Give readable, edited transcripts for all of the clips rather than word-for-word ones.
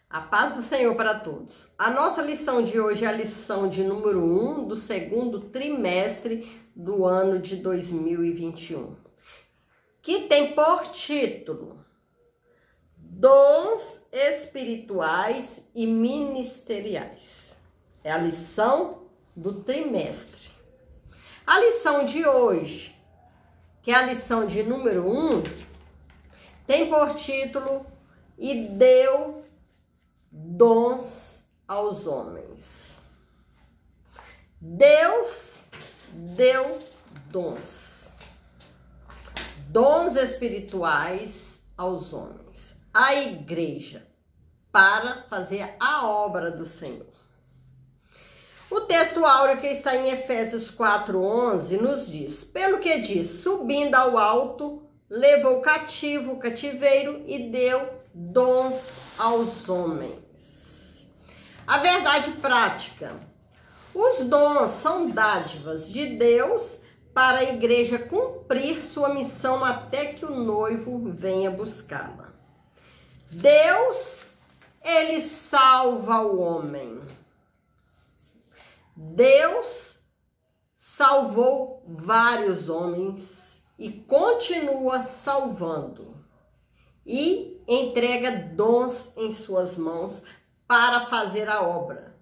A paz do Senhor para todos. A nossa lição de hoje é a lição de número 1 do segundo trimestre do ano de 2021, que tem por título Dons Espirituais e Ministeriais. É a lição do trimestre. A lição de hoje, que é a lição de número 1, tem por título E deu dons aos homens. Deus deu dons espirituais aos homens, à igreja, para fazer a obra do Senhor. O texto áureo que está em Efésios 4:11 nos diz: pelo que diz, subindo ao alto, levou cativo o cativeiro e deu dons aos homens. A verdade prática: os dons são dádivas de Deus para a igreja cumprir sua missão até que o noivo venha buscá-la. Deus, ele salva o homem. Deus salvou vários homens e continua salvando. E entrega dons em suas mãos para fazer a obra,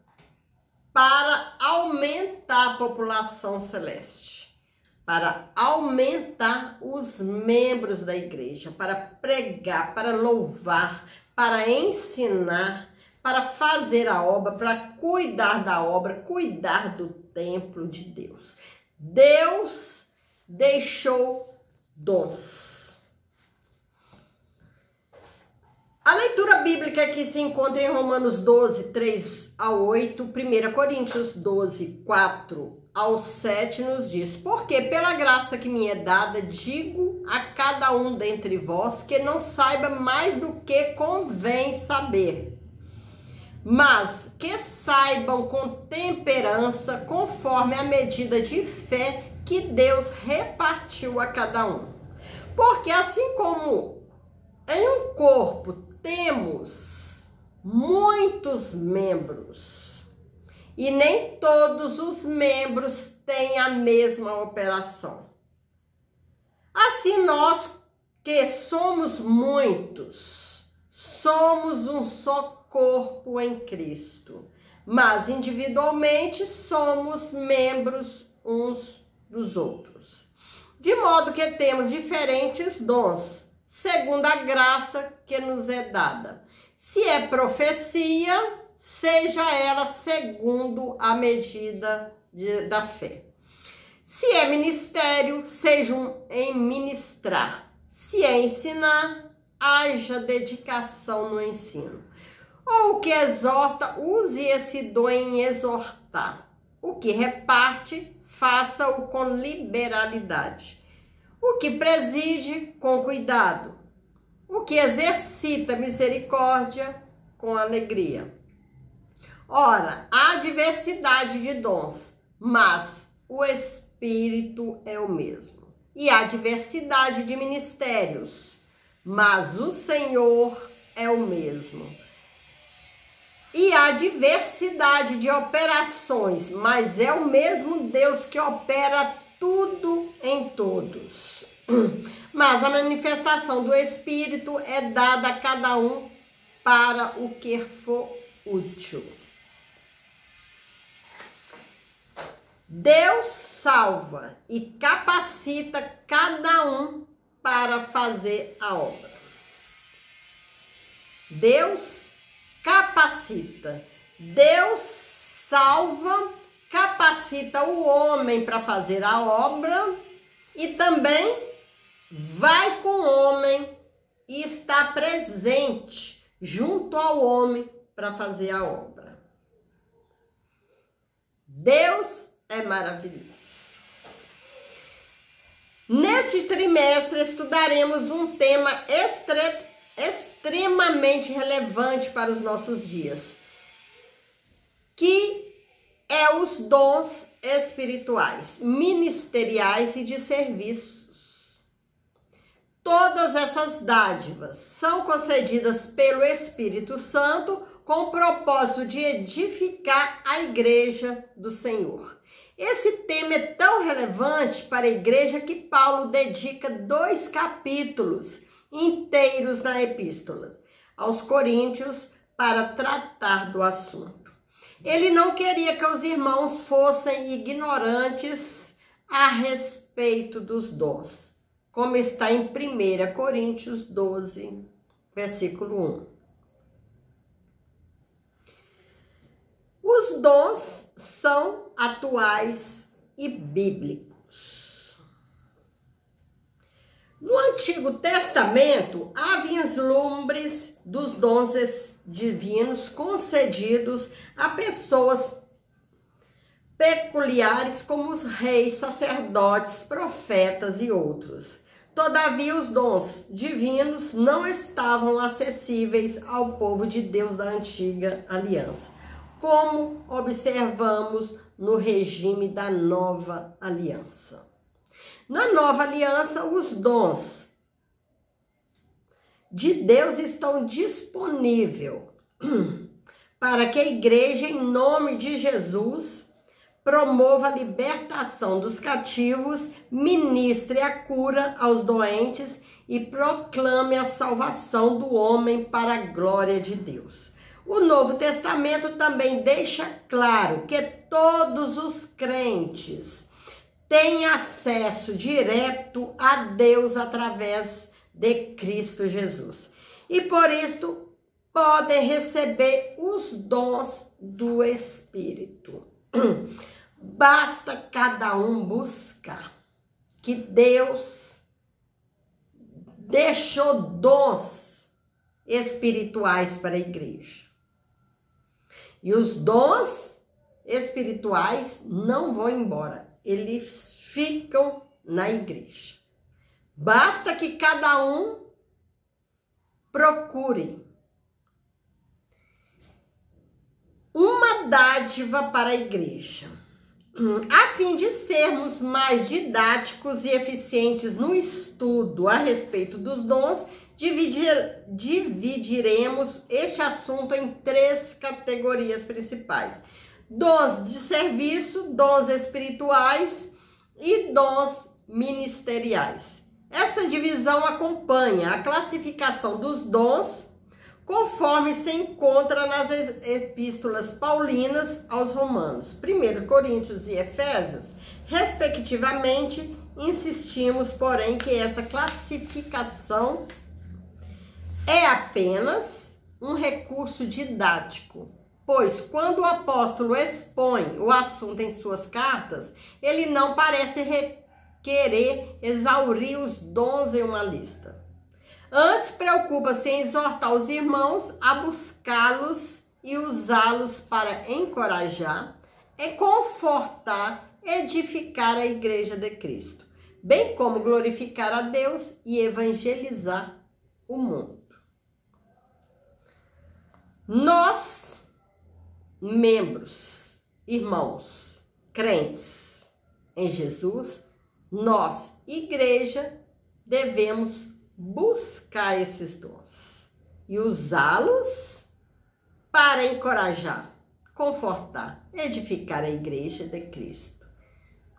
para aumentar a população celeste, para aumentar os membros da igreja, para pregar, para louvar, para ensinar, para fazer a obra, para cuidar da obra, cuidar do templo de Deus. Deus deixou dons. A leitura bíblica que se encontra em Romanos 12, 3 a 8, 1 Coríntios 12, 4 ao 7 nos diz: porque pela graça que me é dada, digo a cada um dentre vós que não saiba mais do que convém saber, mas que saibam com temperança, conforme a medida de fé que Deus repartiu a cada um. Porque assim como em um corpo temos muitos membros e nem todos os membros têm a mesma operação, assim nós que somos muitos, somos um só corpo em Cristo, mas individualmente somos membros uns dos outros. De modo que temos diferentes dons, segundo a graça que nos é dada. Se é profecia, seja ela segundo a medida da fé. Se é ministério, seja em ministrar. Se é ensinar, haja dedicação no ensino. Ou o que exorta, use esse dom em exortar. O que reparte, faça-o com liberalidade. O que preside, com cuidado. O que exercita misericórdia, com alegria. Ora, há diversidade de dons, mas o Espírito é o mesmo. E há diversidade de ministérios, mas o Senhor é o mesmo. E há diversidade de operações, mas é o mesmo Deus que opera tudo em todos. Mas a manifestação do Espírito é dada a cada um para o que for útil. Deus salva e capacita cada um para fazer a obra. Deus capacita, Deus salva, capacita o homem para fazer a obra e também vai com o homem e está presente junto ao homem para fazer a obra. Deus é maravilhoso. Neste trimestre estudaremos um tema extremamente relevante para os nossos dias, que é os dons espirituais, ministeriais e de serviços. Todas essas dádivas são concedidas pelo Espírito Santo com o propósito de edificar a igreja do Senhor. Esse tema é tão relevante para a igreja que Paulo dedica 2 capítulos inteiros na epístola aos Coríntios para tratar do assunto. Ele não queria que os irmãos fossem ignorantes a respeito dos dons, como está em 1 Coríntios 12, versículo 1. Os dons são atuais e bíblicos. No Antigo Testamento, havia vislumbres dos dons divinos concedidos a pessoas peculiares como os reis, sacerdotes, profetas e outros. Todavia, os dons divinos não estavam acessíveis ao povo de Deus da antiga aliança, como observamos no regime da nova aliança. Na nova aliança, os dons de Deus estão disponíveis para que a igreja, em nome de Jesus, promova a libertação dos cativos, ministre a cura aos doentes e proclame a salvação do homem para a glória de Deus. O Novo Testamento também deixa claro que todos os crentes têm acesso direto a Deus através de Cristo Jesus. E por isso podem receber os dons do Espírito. Basta cada um buscar, que Deus deixou dons espirituais para a igreja. E os dons espirituais não vão embora, eles ficam na igreja. Basta que cada um procure uma dádiva para a igreja. A fim de sermos mais didáticos e eficientes no estudo a respeito dos dons, dividiremos este assunto em 3 categorias principais: dons de serviço, dons espirituais e dons ministeriais. Essa divisão acompanha a classificação dos dons conforme se encontra nas epístolas paulinas aos Romanos, 1 Coríntios e Efésios, respectivamente. Insistimos, porém, que essa classificação é apenas um recurso didático, pois quando o apóstolo expõe o assunto em suas cartas, ele não parece querer exaurir os dons em uma lista. Antes, preocupa-se em exortar os irmãos a buscá-los e usá-los para encorajar, confortar, edificar a igreja de Cristo, bem como glorificar a Deus e evangelizar o mundo. Nós, membros, irmãos, crentes em Jesus, nós, igreja, devemos buscar esses dons e usá-los para encorajar, confortar, edificar a igreja de Cristo,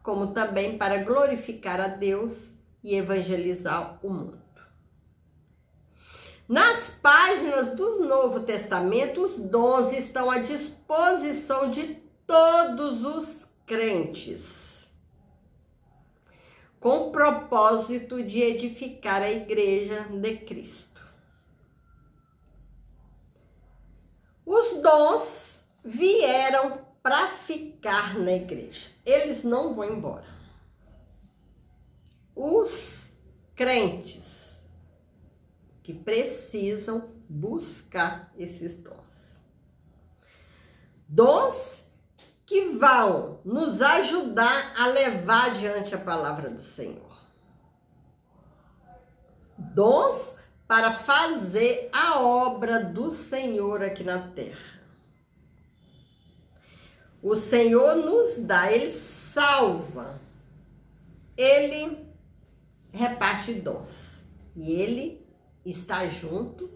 como também para glorificar a Deus e evangelizar o mundo. Nas páginas do Novo Testamento, os dons estão à disposição de todos os crentes, com o propósito de edificar a igreja de Cristo. Os dons vieram para ficar na igreja. Eles não vão embora. Os crentes que precisam buscar esses dons. Dons que vão nos ajudar a levar adiante a palavra do Senhor. Dons para fazer a obra do Senhor aqui na terra. O Senhor nos dá, Ele salva, Ele reparte dons. e ele está junto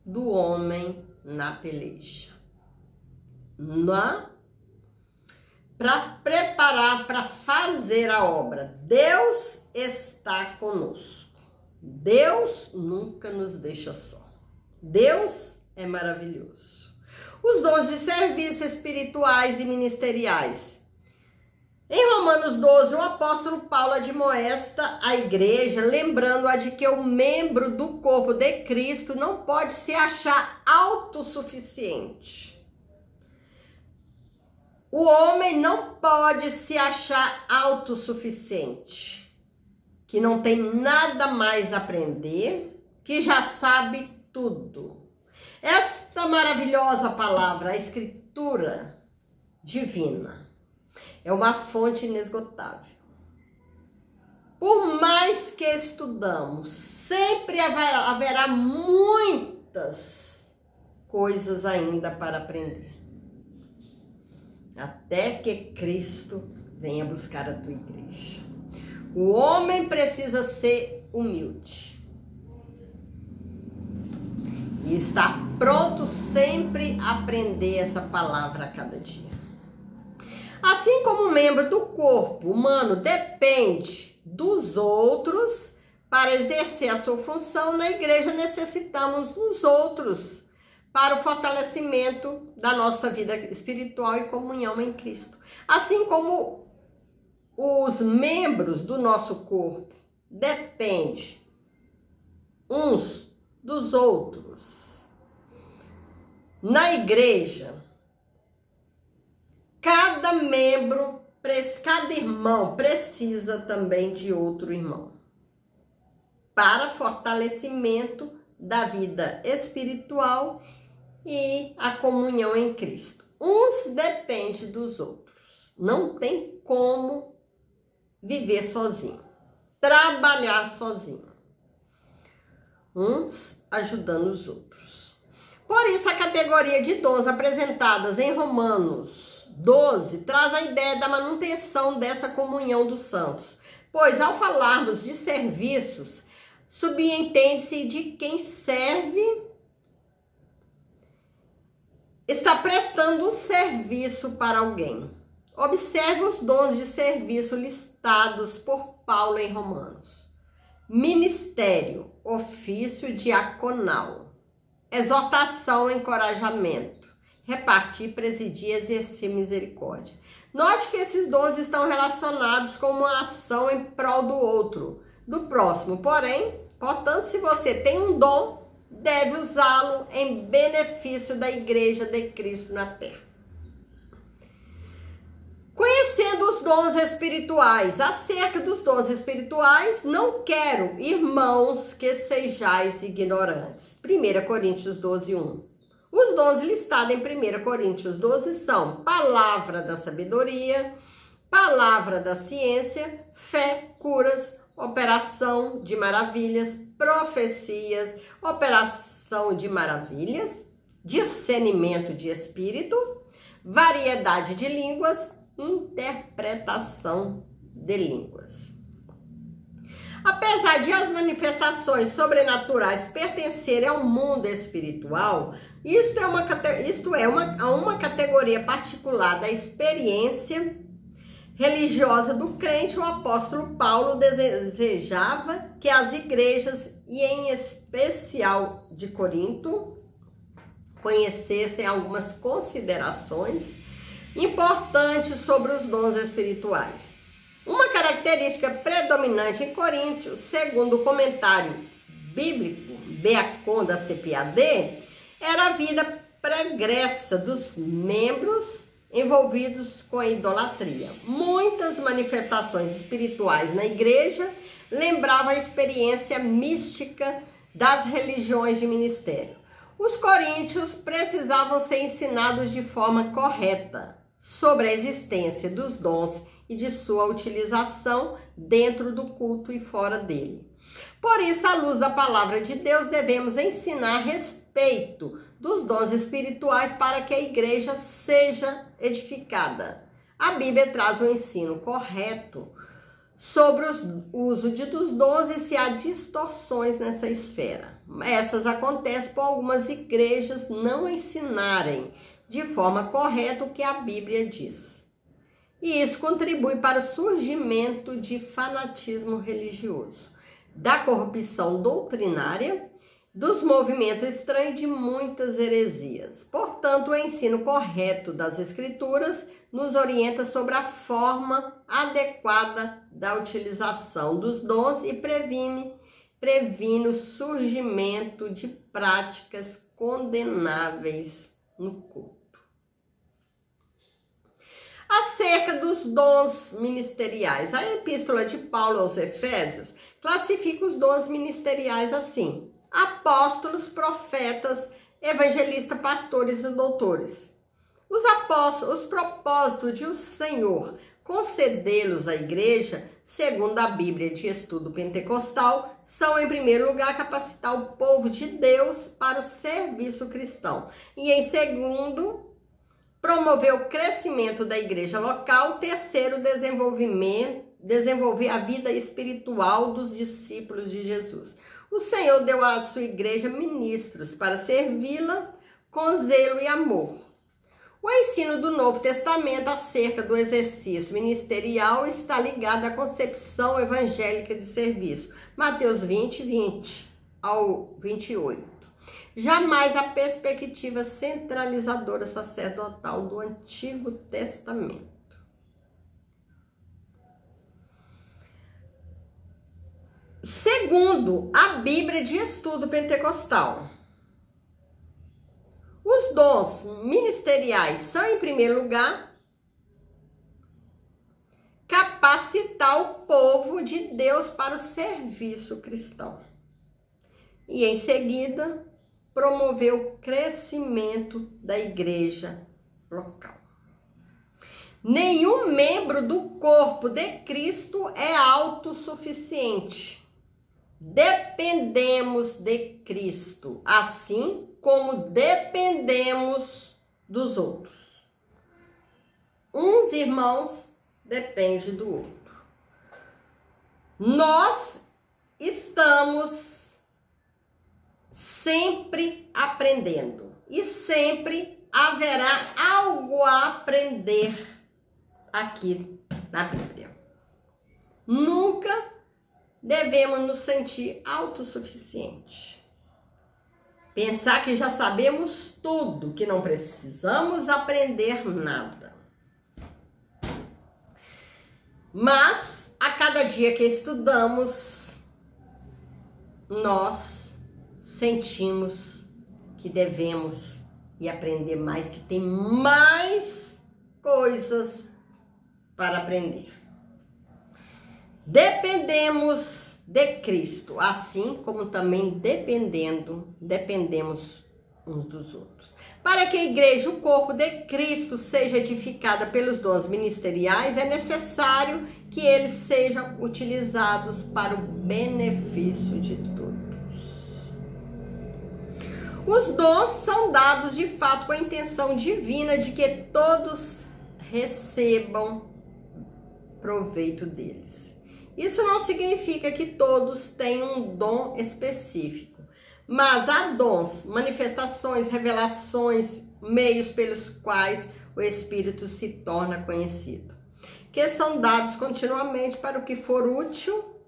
do homem na peleja. Para preparar, para fazer a obra. Deus está conosco. Deus nunca nos deixa só. Deus é maravilhoso. Os dons de serviço espirituais e ministeriais. Em Romanos 12, o apóstolo Paulo admoesta a igreja, lembrando-a de que o membro do corpo de Cristo não pode se achar autossuficiente. O homem não pode se achar autossuficiente, que não tem nada mais a aprender, que já sabe tudo. Esta maravilhosa palavra, a Escritura divina, é uma fonte inesgotável. Por mais que estudamos, sempre haverá muitas coisas ainda para aprender. Até que Cristo venha buscar a tua igreja. O homem precisa ser humilde. E está pronto sempre a aprender essa palavra a cada dia. Assim como um membro do corpo humano depende dos outros para exercer a sua função, na igreja necessitamos dos outros para o fortalecimento da nossa vida espiritual e comunhão em Cristo. Assim como os membros do nosso corpo dependem uns dos outros, na igreja, cada membro, cada irmão precisa também de outro irmão para fortalecimento da vida espiritual e a comunhão em Cristo. Uns dependem dos outros. Não tem como viver sozinho, trabalhar sozinho. Uns ajudando os outros. Por isso, a categoria de dons apresentadas em Romanos 12 traz a ideia da manutenção dessa comunhão dos santos. Pois, ao falarmos de serviços, subentende-se de quem serve está prestando um serviço para alguém. Observe os dons de serviço listados por Paulo em Romanos. Ministério, ofício diaconal, exortação, encorajamento, repartir, presidir, exercer misericórdia. Note que esses dons estão relacionados com uma ação em prol do outro, do próximo. Portanto, se você tem um dom, deve usá-lo em benefício da igreja de Cristo na terra. Conhecendo os dons espirituais, acerca dos dons espirituais, não quero, irmãos, que sejais ignorantes. 1 Coríntios 12, 1. Os dons listados em 1 Coríntios 12 são palavra da sabedoria, palavra da ciência, fé, curas, operação de maravilhas, profecias, operação de maravilhas, discernimento de espírito, variedade de línguas, interpretação de línguas. Apesar de as manifestações sobrenaturais pertencerem ao mundo espiritual, isto é uma categoria particular da experiência religiosa do crente. O apóstolo Paulo desejava que as igrejas, e em especial de Corinto, conhecessem algumas considerações importantes sobre os dons espirituais. Uma característica predominante em Coríntios, segundo o comentário bíblico Beacon da CPAD, era a vida pregressa dos membros envolvidos com a idolatria. Muitas manifestações espirituais na igreja lembravam a experiência mística das religiões de ministério. Os coríntios precisavam ser ensinados de forma correta sobre a existência dos dons e de sua utilização dentro do culto e fora dele. Por isso, à luz da palavra de Deus, devemos ensinar a respeito dos dons espirituais para que a igreja seja edificada. A Bíblia traz um ensino correto sobre o uso dos dons e se há distorções nessa esfera. Essas acontecem por algumas igrejas não ensinarem de forma correta o que a Bíblia diz. E isso contribui para o surgimento de fanatismo religioso, da corrupção doutrinária, dos movimentos estranhos e de muitas heresias. Portanto, o ensino correto das Escrituras nos orienta sobre a forma adequada da utilização dos dons e previne o surgimento de práticas condenáveis no culto. Acerca dos dons ministeriais, a epístola de Paulo aos Efésios classifica os dons ministeriais assim: apóstolos, profetas, evangelistas, pastores e doutores. Os apóstolos, os propósitos de o Senhor concedê-los à igreja, segundo a Bíblia de Estudo Pentecostal, são, em primeiro lugar, capacitar o povo de Deus para o serviço cristão. E, em segundo, promover o crescimento da igreja local. Terceiro, desenvolver a vida espiritual dos discípulos de Jesus. O Senhor deu à sua igreja ministros para servi-la com zelo e amor. O ensino do Novo Testamento acerca do exercício ministerial está ligado à concepção evangélica de serviço. Mateus 20, 20 ao 28. Jamais a perspectiva centralizadora sacerdotal do Antigo Testamento. Segundo a Bíblia de Estudo Pentecostal, os dons ministeriais são, em primeiro lugar, capacitar o povo de Deus para o serviço cristão. E, em seguida, promover o crescimento da igreja local. Nenhum membro do corpo de Cristo é autossuficiente. Dependemos de Cristo, assim como dependemos dos outros. Uns irmãos dependem do outro. Nós estamos sempre aprendendo e sempre haverá algo a aprender aqui na Bíblia. Nunca devemos nos sentir autossuficientes. Pensar que já sabemos tudo, que não precisamos aprender nada. Mas, a cada dia que estudamos, nós sentimos que devemos e aprender mais, que tem mais coisas para aprender. Dependemos de Cristo, assim como também dependemos uns dos outros. Para que a igreja, o corpo de Cristo, seja edificada pelos dons ministeriais, é necessário que eles sejam utilizados para o benefício de todos. Os dons são dados de fato com a intenção divina de que todos recebam proveito deles. Isso não significa que todos tenham um dom específico, mas há dons, manifestações, revelações, meios pelos quais o Espírito se torna conhecido, que são dados continuamente para o que for útil,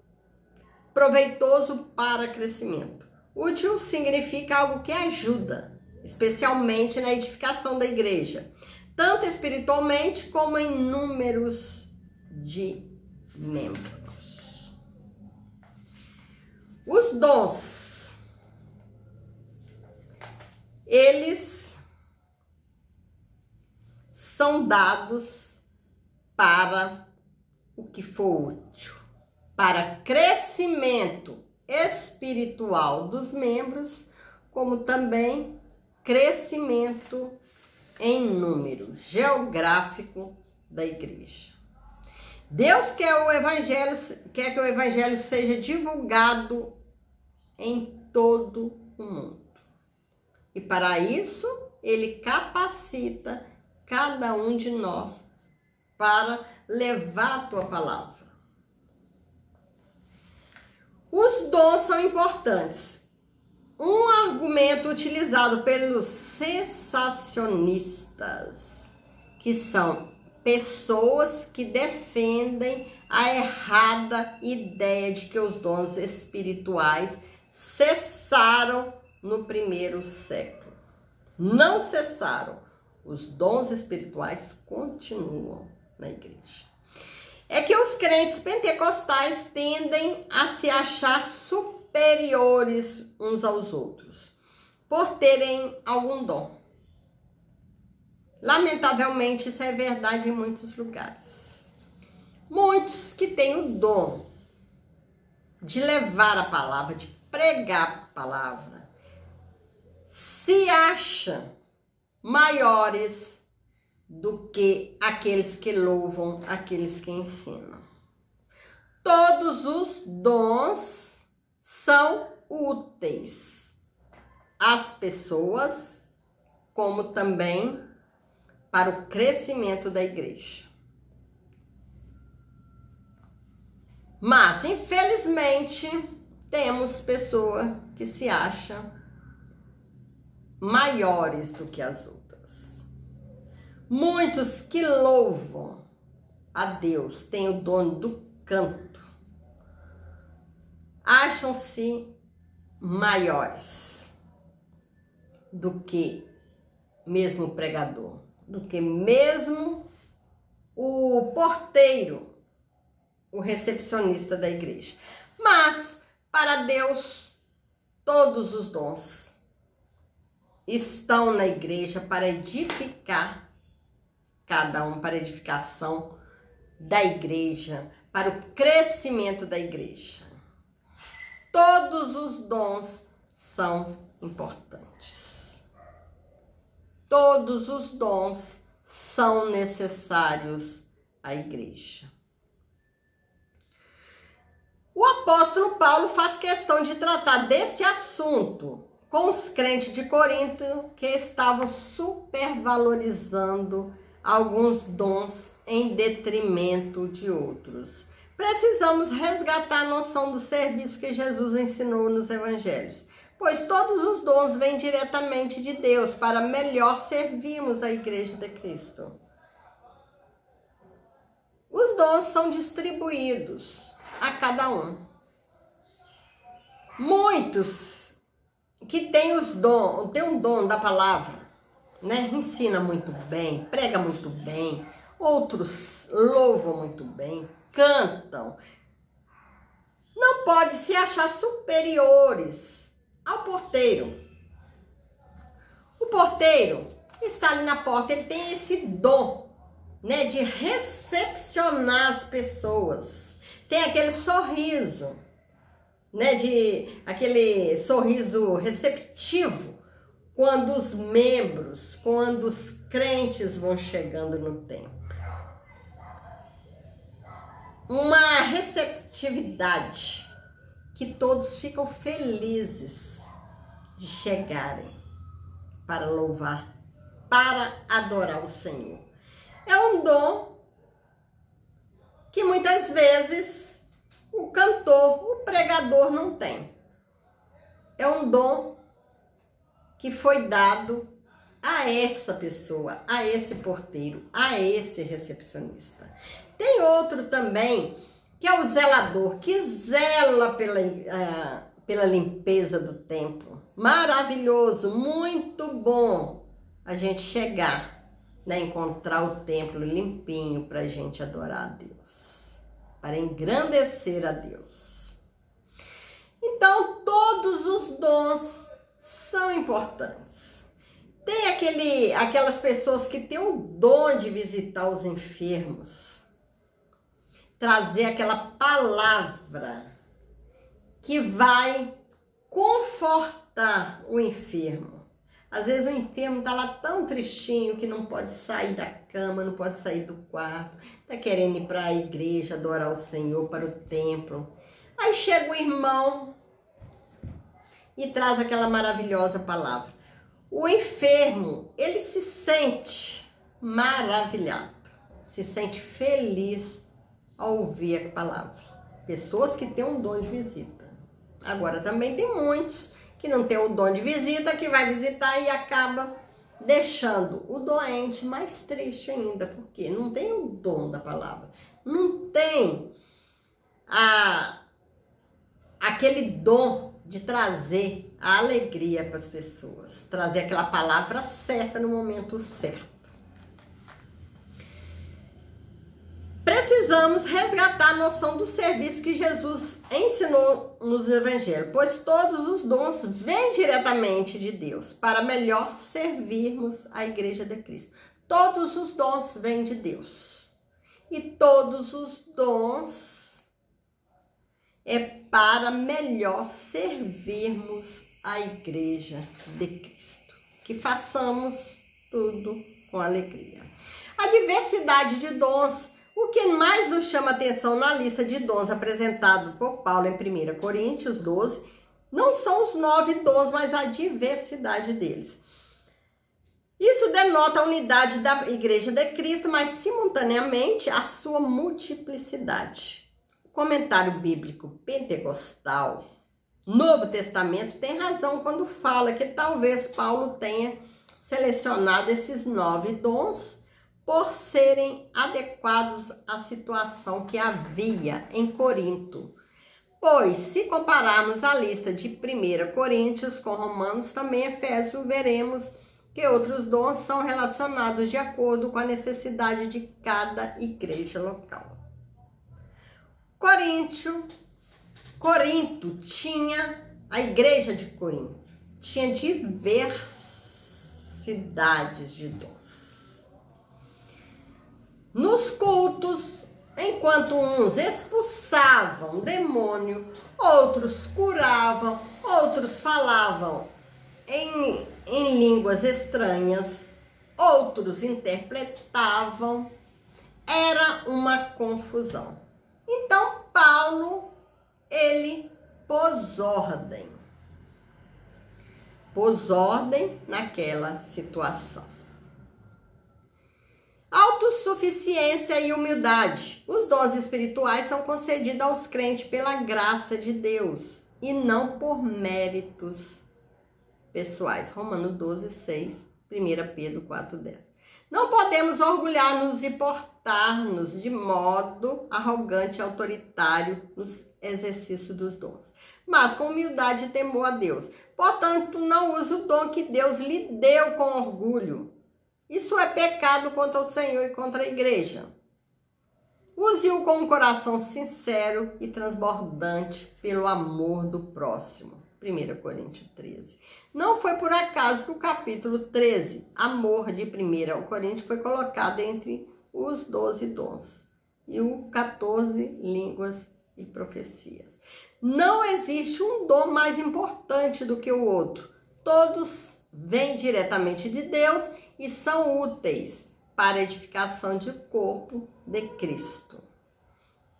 proveitoso para crescimento. Útil significa algo que ajuda, especialmente na edificação da igreja, tanto espiritualmente como em números de membros. Os dons, eles são dados para o que for útil, para crescimento espiritual dos membros, como também crescimento em número geográfico da igreja. Deus quer que o evangelho seja divulgado em todo o mundo. E para isso, ele capacita cada um de nós para levar a tua palavra. Os dons são importantes. Um argumento utilizado pelos cessacionistas, que são pessoas que defendem a errada ideia de que os dons espirituais cessaram no primeiro século. Não cessaram. Os dons espirituais continuam na igreja. É que os crentes pentecostais tendem a se achar superiores uns aos outros, por terem algum dom. Lamentavelmente, isso é verdade em muitos lugares. Muitos que têm o dom de levar a palavra, de pregar a palavra, se acham maiores do que aqueles que louvam, aqueles que ensinam. Todos os dons são úteis às pessoas, como também para o crescimento da igreja. Mas, infelizmente, temos pessoas que se acham maiores do que as outras. Muitos que louvam a Deus, têm o dom do canto, acham-se maiores do que mesmo o pregador, do que mesmo o porteiro, o recepcionista da igreja. Mas, para Deus, todos os dons estão na igreja para edificar cada um, para a edificação da igreja, para o crescimento da igreja. Todos os dons são importantes. Todos os dons são necessários à igreja. O apóstolo Paulo faz questão de tratar desse assunto com os crentes de Corinto que estavam supervalorizando alguns dons em detrimento de outros. Precisamos resgatar a noção do serviço que Jesus ensinou nos evangelhos, pois todos os dons vêm diretamente de Deus para melhor servirmos a igreja de Cristo. Os dons são distribuídos a cada um. Muitos que têm um dom da palavra, né? Ensina muito bem, prega muito bem, outros louvam muito bem, cantam. Não pode se achar superiores ao porteiro. O porteiro está ali na porta, ele tem esse dom, né, de recepcionar as pessoas. Tem aquele sorriso, né, aquele sorriso receptivo quando os membros, quando os crentes vão chegando no templo. Uma receptividade que todos ficam felizes de chegarem para louvar, para adorar o Senhor. É um dom que muitas vezes o cantor, o pregador não tem. É um dom que foi dado a essa pessoa, a esse porteiro, a esse recepcionista. Tem outro também, que é o zelador, que zela pela limpeza do templo. Maravilhoso, muito bom a gente chegar, né, encontrar o templo limpinho para a gente adorar a Deus, para engrandecer a Deus. Então, todos os dons são importantes. Tem aquelas pessoas que têm o dom de visitar os enfermos, trazer aquela palavra que vai confortar o enfermo. Às vezes o enfermo está lá tão tristinho que não pode sair da cama, não pode sair do quarto, está querendo ir para a igreja, adorar o Senhor, para o templo. Aí chega o irmão e traz aquela maravilhosa palavra. O enfermo, ele se sente maravilhado, se sente feliz ao ouvir a palavra. Pessoas que têm um dom de visita. Agora também tem muitos que não tem o dom de visita, que vai visitar e acaba deixando o doente mais triste ainda, porque não tem o dom da palavra, não tem aquele dom de trazer a alegria para as pessoas, trazer aquela palavra certa no momento certo. Precisamos resgatar a noção do serviço que Jesus ensinou nos evangelhos, pois todos os dons vêm diretamente de Deus para melhor servirmos a Igreja de Cristo. Todos os dons vêm de Deus. E todos os dons é para melhor servirmos a Igreja de Cristo. Que façamos tudo com alegria. A diversidade de dons. O que mais nos chama atenção na lista de dons apresentado por Paulo em 1 Coríntios 12, não são os 9 dons, mas a diversidade deles. Isso denota a unidade da Igreja de Cristo, mas simultaneamente a sua multiplicidade. O comentário bíblico pentecostal, Novo Testamento, tem razão quando fala que talvez Paulo tenha selecionado esses 9 dons por serem adequados à situação que havia em Corinto. Pois, se compararmos a lista de 1 Coríntios com Romanos, também Efésios, veremos que outros dons são relacionados de acordo com a necessidade de cada igreja local. Corinto tinha, a igreja de Corinto, tinha diversidades de dons. Nos cultos, enquanto uns expulsavam demônio, outros curavam, outros falavam em línguas estranhas, outros interpretavam, era uma confusão. Então Paulo, ele pôs ordem naquela situação. Autossuficiência e humildade. Os dons espirituais são concedidos aos crentes pela graça de Deus e não por méritos pessoais. Romanos 12, 6, 1 Pedro 4, 10. Não podemos orgulhar-nos e portar-nos de modo arrogante e autoritário nos exercícios dos dons, mas com humildade e temor a Deus. Portanto, não use o dom que Deus lhe deu com orgulho. Isso é pecado contra o Senhor e contra a igreja. Use-o com um coração sincero e transbordante pelo amor do próximo. 1 Coríntios 13. Não foi por acaso que o capítulo 13, amor de 1 Coríntios, foi colocado entre os 12 dons e o 14, línguas e profecias. Não existe um dom mais importante do que o outro. Todos vêm diretamente de Deus e são úteis para a edificação do corpo de Cristo.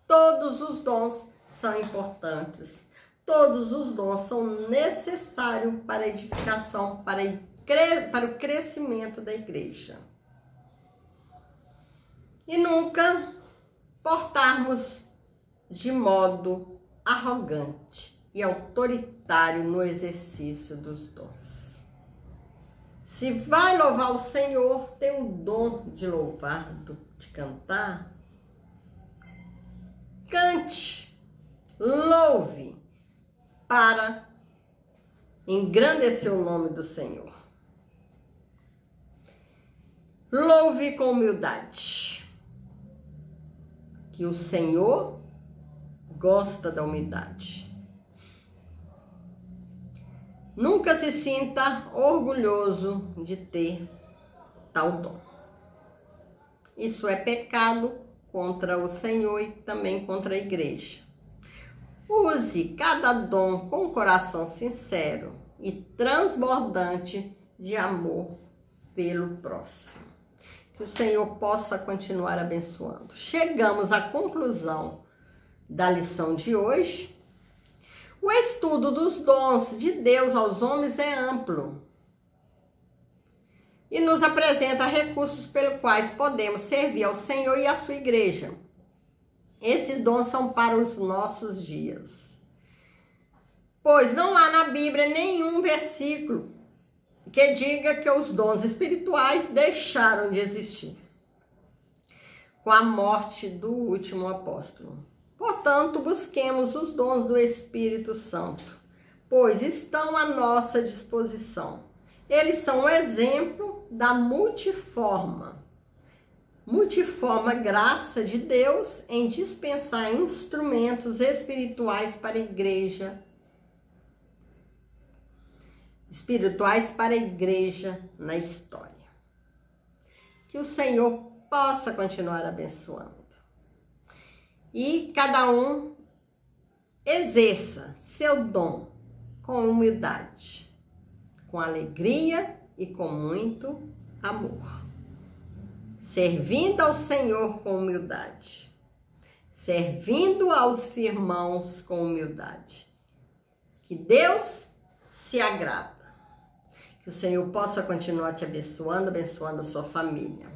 Todos os dons são importantes. Todos os dons são necessários para a edificação, para o crescimento da igreja. E nunca portarmos de modo arrogante e autoritário no exercício dos dons. Se vai louvar o Senhor, tem o dom de louvar, de cantar, cante, louve para engrandecer o nome do Senhor. Louve com humildade, que o Senhor gosta da humildade. Nunca se sinta orgulhoso de ter tal dom. Isso é pecado contra o Senhor e também contra a igreja. Use cada dom com um coração sincero e transbordante de amor pelo próximo. Que o Senhor possa continuar abençoando. Chegamos à conclusão da lição de hoje. O estudo dos dons de Deus aos homens é amplo e nos apresenta recursos pelos quais podemos servir ao Senhor e à sua igreja. Esses dons são para os nossos dias. Pois não há na Bíblia nenhum versículo que diga que os dons espirituais deixaram de existir com a morte do último apóstolo. Portanto, busquemos os dons do Espírito Santo, pois estão à nossa disposição. Eles são um exemplo da multiforme graça de Deus em dispensar instrumentos espirituais para a igreja na história. Que o Senhor possa continuar abençoando. E cada um exerça seu dom com humildade, com alegria e com muito amor. Servindo ao Senhor com humildade. Servindo aos irmãos com humildade. Que Deus se agrada. Que o Senhor possa continuar te abençoando, abençoando a sua família.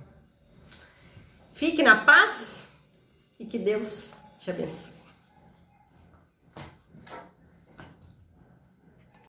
Fique na paz e que Deus te abençoe.